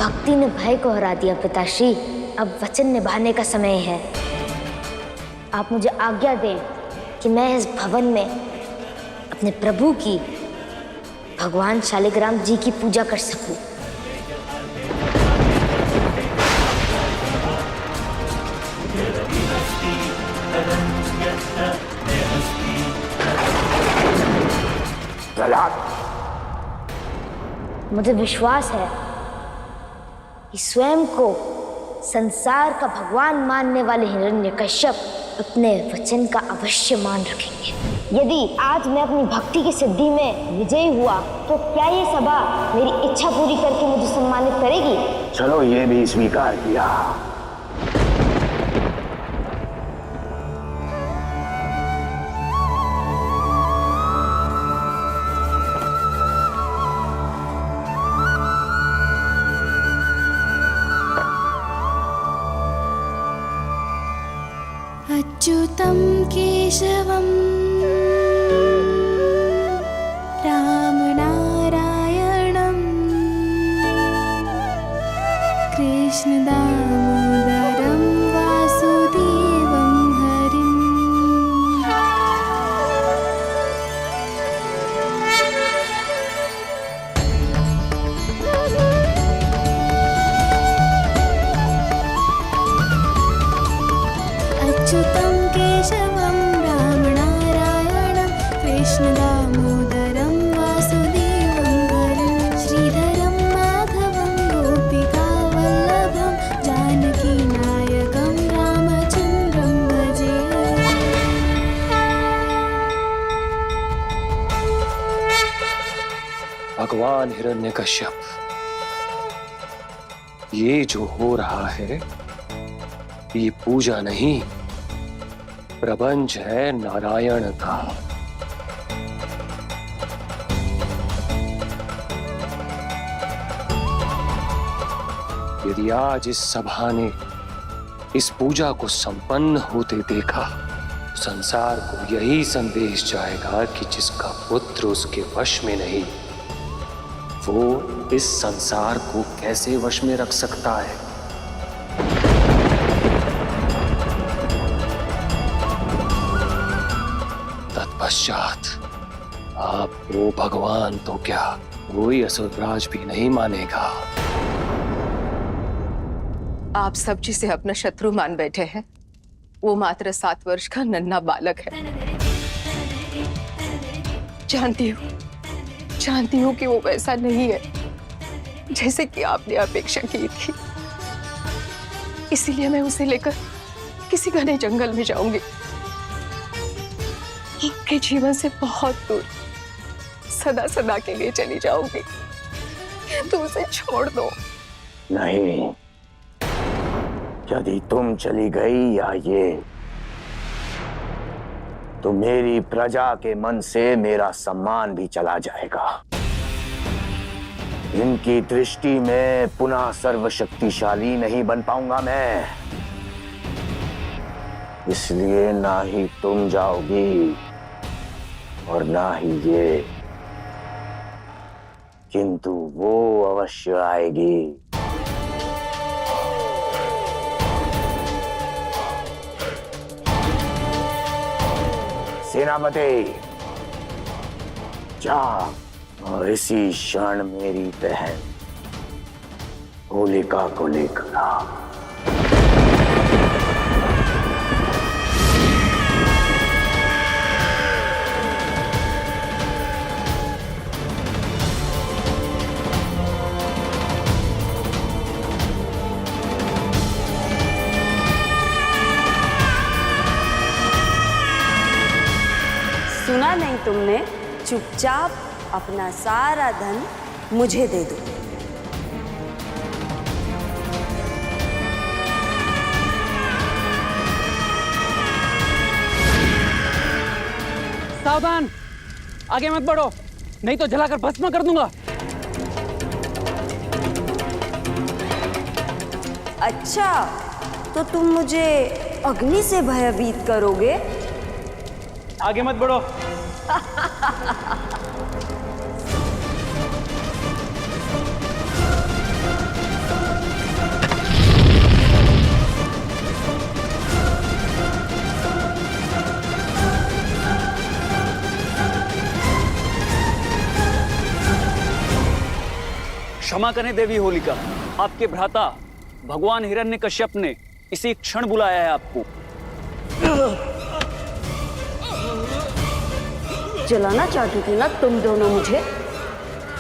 भक्ति ने भय को हरा दिया पिताश्री। अब वचन निभाने का समय है। आप मुझे आज्ञा दें कि मैं इस भवन में अपने प्रभु की, भगवान शालिग्राम जी की पूजा कर सकूं। मुझे विश्वास है कि स्वयं को संसार का भगवान मानने वाले हिरण्यकश्यप अपने वचन का अवश्य मान रखेंगे। यदि आज मैं अपनी भक्ति की सिद्धि में विजयी हुआ तो क्या ये सभा मेरी इच्छा पूरी करके मुझे सम्मानित करेगी? चलो ये भी स्वीकार किया। अच्युतं केशवं रामनारायणं कृष्णदामोदरं वासुदेवं हरिम्। अच्युतं केशवं रामनारायणं कृष्णदामोदरं वासुदेवं हरिं श्रीधरं माधवं गोपिकावल्लभं जानकीनायकं रामचन्द्रं भजे। भगवान हिरण्यकश्यप, ये जो हो रहा है ये पूजा नहीं, प्रपंच है नारायण का। यदि आज इस सभा ने इस पूजा को संपन्न होते देखा, संसार को यही संदेश जाएगा कि जिसका पुत्र उसके वश में नहीं, वो इस संसार को कैसे वश में रख सकता है। तत्पश्चात आप वो भगवान तो क्या, कोई असुरराज भी नहीं मानेगा। आप सब जिसे अपना शत्रु मान बैठे हैं, वो मात्र 7 वर्ष का नन्हा बालक है। जानती हूँ कि वो वैसा नहीं है जैसे कि आपने अपेक्षा की थी। इसीलिए मैं उसे लेकर किसी घने जंगल में जाऊंगी, आपके जीवन से बहुत दूर, सदा सदा के लिए चली जाऊंगी। तो उसे छोड़ दो। नहीं, यदि तुम चली गई या ये, तो मेरी प्रजा के मन से मेरा सम्मान भी चला जाएगा। इनकी दृष्टि में पुनः सर्वशक्तिशाली नहीं बन पाऊंगा मैं। इसलिए ना ही तुम जाओगी और ना ही ये, किंतु वो अवश्य आएगी। सेनापति, जा और इसी क्षण मेरी बहन होलिका को लेकर आ। सुना नहीं तुमने? चुपचाप अपना सारा धन मुझे दे दो। सावधान, आगे मत बढ़ो, नहीं तो जलाकर भस्म कर दूंगा। अच्छा, तो तुम मुझे अग्नि से भयभीत करोगे? आगे मत बढ़ो। क्षमा करें देवी होलिका, आपके भ्राता भगवान हिरण्यकश्यप ने इसी क्षण बुलाया है आपको। जलाना चाहती थी ना तुम दोनों मुझे?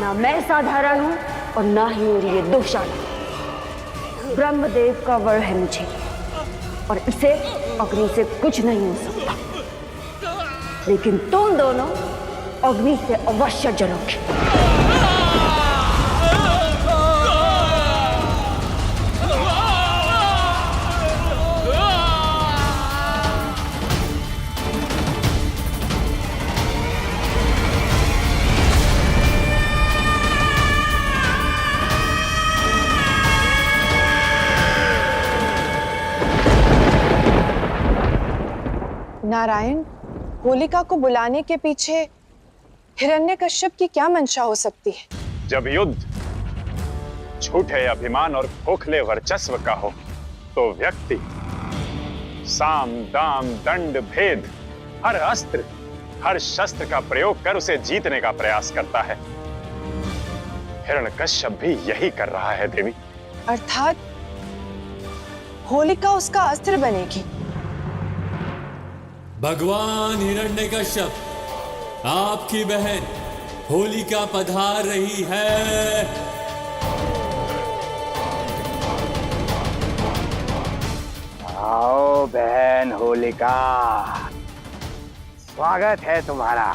ना मैं साधारण हूँ और ना ही मेरी ये दुशाला। ब्रह्मदेव का वर है मुझे और इसे अग्नि से कुछ नहीं हो सकता। लेकिन तुम दोनों अग्नि से अवश्य जलोगे। नारायण, होलिका को बुलाने के पीछे हिरण्यकश्यप की क्या मंशा हो सकती है? जब युद्ध झूठे अभिमान और खोखले वर्चस्व का हो तो व्यक्ति साम दाम दंड भेद हर अस्त्र हर शस्त्र का प्रयोग कर उसे जीतने का प्रयास करता है। हिरण्यकश्यप भी यही कर रहा है देवी। अर्थात होलिका उसका अस्त्र बनेगी। भगवान हिरण्यकश्यप, आपकी बहन होलिका पधार रही है। आओ बहन होलिका, स्वागत है तुम्हारा।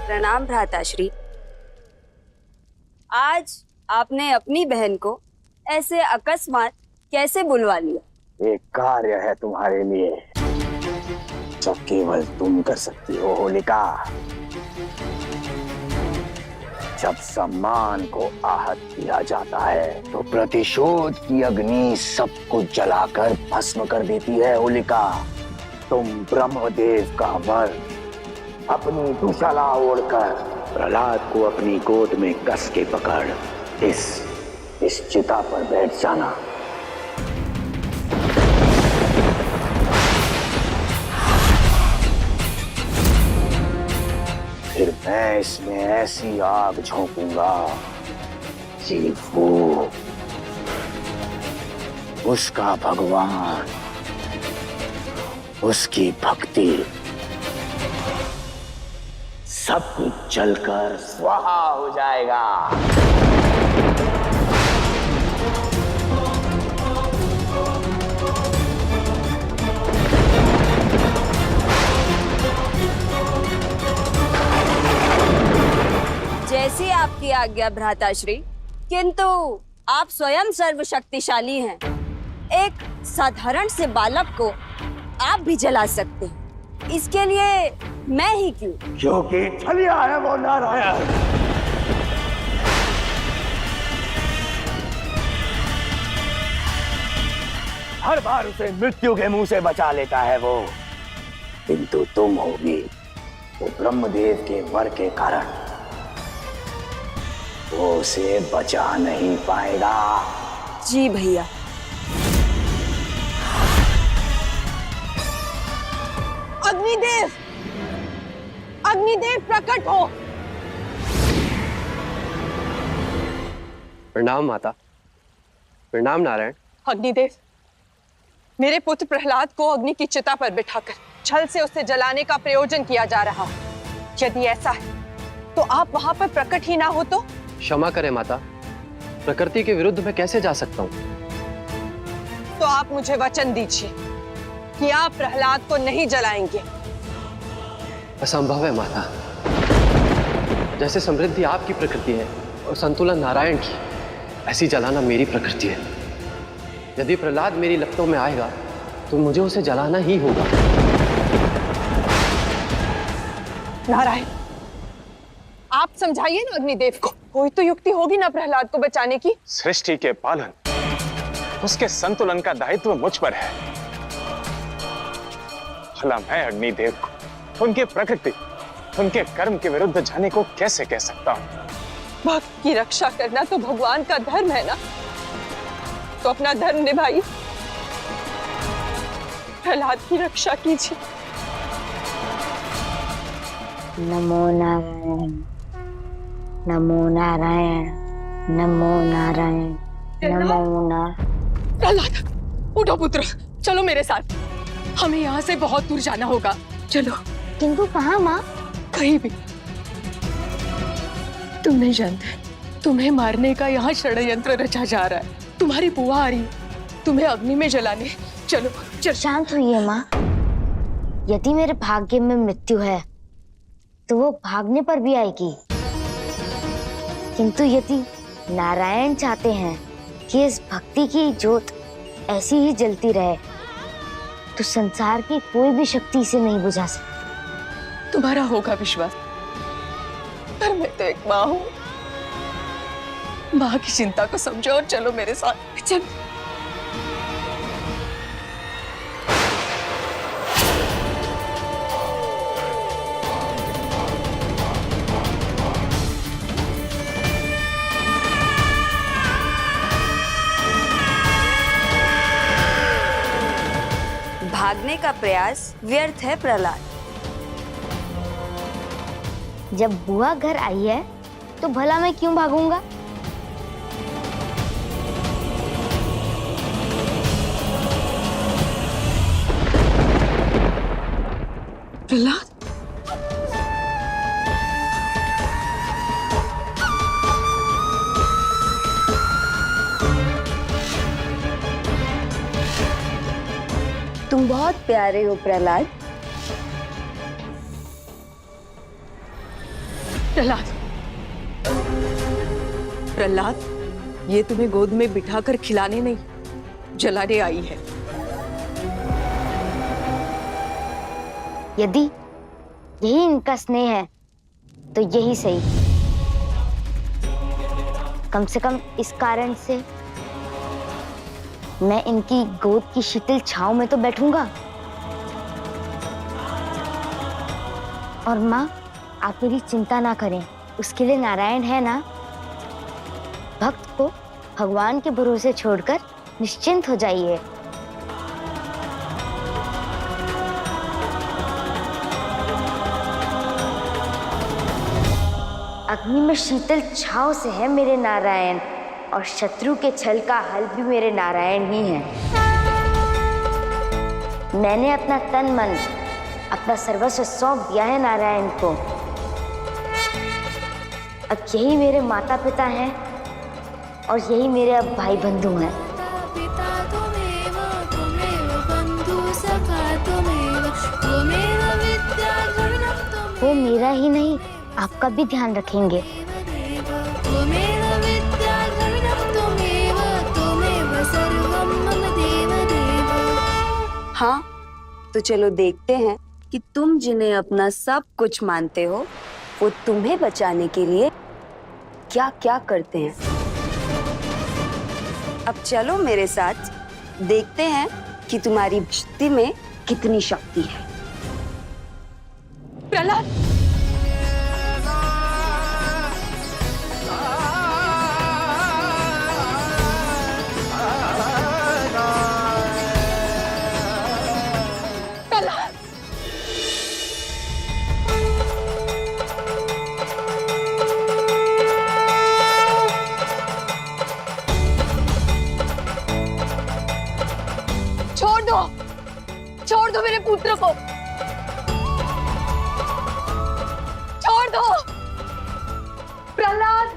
प्रणाम भ्राताश्री। आज आपने अपनी बहन को ऐसे अकस्मात कैसे बुलवा लिया? एक कार्य है तुम्हारे लिए जो केवल तुम कर सकती हो होलिका। जब सम्मान को आहत किया जाता है तो प्रतिशोध की अग्नि सब कुछ जलाकर भस्म कर देती है होलिका। तुम ब्रह्मदेव का वर अपनी दुशाला ओढ़कर प्रहलाद को अपनी गोद में कस के पकड़ इस चिता पर बैठ जाना। फिर मैं इसमें ऐसी आग झोंकूंगा कि वो उसका भगवान, उसकी भक्ति सब कुछ जलकर स्वाहा हो जाएगा। जैसी आपकी आज्ञा भ्राताश्री, किंतु आप स्वयं सर्वशक्तिशाली हैं। एक साधारण से बालक को आप भी जला सकते हैं। इसके लिए मैं ही क्यों? क्योंकि छलिया है वो नारायण। हर बार उसे मृत्यु के मुंह से बचा लेता है वो, किंतु तुम होगी तो ब्रह्मदेव के वर के कारण वो उसे बचा नहीं पाएगा। जी भैया। अग्निदेव, अग्निदेव प्रकट हो। प्रणाम माता। प्रणाम नारायण। अग्निदेव, मेरे पुत्र प्रहलाद को अग्नि की चिता पर बिठाकर छल से उसे जलाने का प्रयोजन किया जा रहा है। यदि ऐसा है तो आप वहां पर प्रकट ही ना हो तो? क्षमा करें माता, प्रकृति के विरुद्ध मैं कैसे जा सकता हूँ? तो आप मुझे वचन दीजिए कि आप प्रहलाद को नहीं जलाएंगे। असंभव है माता। जैसे समृद्धि आपकी प्रकृति है और संतुलन नारायण की, ऐसी जलाना मेरी प्रकृति है। यदि प्रहलाद मेरी लपटों में आएगा तो मुझे उसे जलाना ही होगा। नारायण, आप समझाइए ना अग्निदेव को। कोई तो युक्ति होगी ना प्रहलाद को बचाने की। सृष्टि के पालन, उसके संतुलन का दायित्व मुझ पर है। भला मैं अग्निदेव को उनके प्रकृति, उनके कर्म के विरुद्ध जाने को कैसे कह सकता हूँ? भक्त की रक्षा करना तो भगवान का धर्म है ना, तो अपना धर्म निभाइए। प्रहलाद की रक्षा कीजिए। नमो नारायण, नमो नारायण, नमो नारायण, नमो नारायण। प्रहलाद उठो पुत्र, चलो मेरे साथ, हमें यहाँ से बहुत दूर जाना होगा। चलो। किंतु कहाँ माँ? कहीं भी। तुम नहीं जानते, तुम्हें मारने का यहाँ षड्यंत्र रचा जा रहा है। तुम्हारी बुआ आ रही, तुम्हें अग्नि में जलाने। चलो चलो। शांत हुई है माँ। यदि मेरे भाग्य में मृत्यु है तो वो भागने पर भी आएगी, किंतु यदि नारायण चाहते हैं कि इस भक्ति की ज्योत ऐसी ही जलती रहे तो संसार की कोई भी शक्ति इसे नहीं बुझा सकती। तुम्हारा होगा विश्वास, पर मैं तो एक माँ हूँ। माँ की चिंता को समझो और चलो मेरे साथ। चलो। भागने का प्रयास व्यर्थ है प्रहलाद। जब बुआ घर आई है तो भला मैं क्यों भागूंगा? प्रहलाद, तुम बहुत प्यारे हो प्रहलाद। प्रहलाद, प्रहलाद, ये तुम्हें गोद में बिठाकर खिलाने नहीं, जलाने आई है। यदि यही इनका स्नेह है तो यही सही। कम से कम इस कारण से मैं इनकी गोद की शीतल छांव में तो बैठूंगा। और माँ, आप मेरी चिंता ना करें, उसके लिए नारायण है ना। भक्त को भगवान के भरोसे छोड़कर निश्चिंत हो जाइए। अग्नि में शीतल छांव से है मेरे नारायण, और शत्रु के छल का हल भी मेरे नारायण ही हैं। मैंने अपना तन मन, अपना सर्वस्व सौंप दिया है नारायण को। अब यही मेरे माता पिता हैं और यही मेरे अब भाई बंधु हैं। पिता त्वमेव त्वमेव बन्धु सखा त्वमेव त्वमेव विद्या द्रविणं त्वमेव वो मेरा ही नहीं, आपका भी ध्यान रखेंगे। त्वमेव विद्या द्रविणं त्वमेव त्वमेव सर्वं मम देव देव। हाँ, तो चलो देखते हैं कि तुम जिन्हें अपना सब कुछ मानते हो वो तुम्हें बचाने के लिए क्या क्या करते हैं। अब चलो मेरे साथ, देखते हैं कि तुम्हारी भक्ति में कितनी शक्ति है। प्रहलाद, छोड़ दो मेरे पुत्र को, छोड़ दो। प्रहलाद,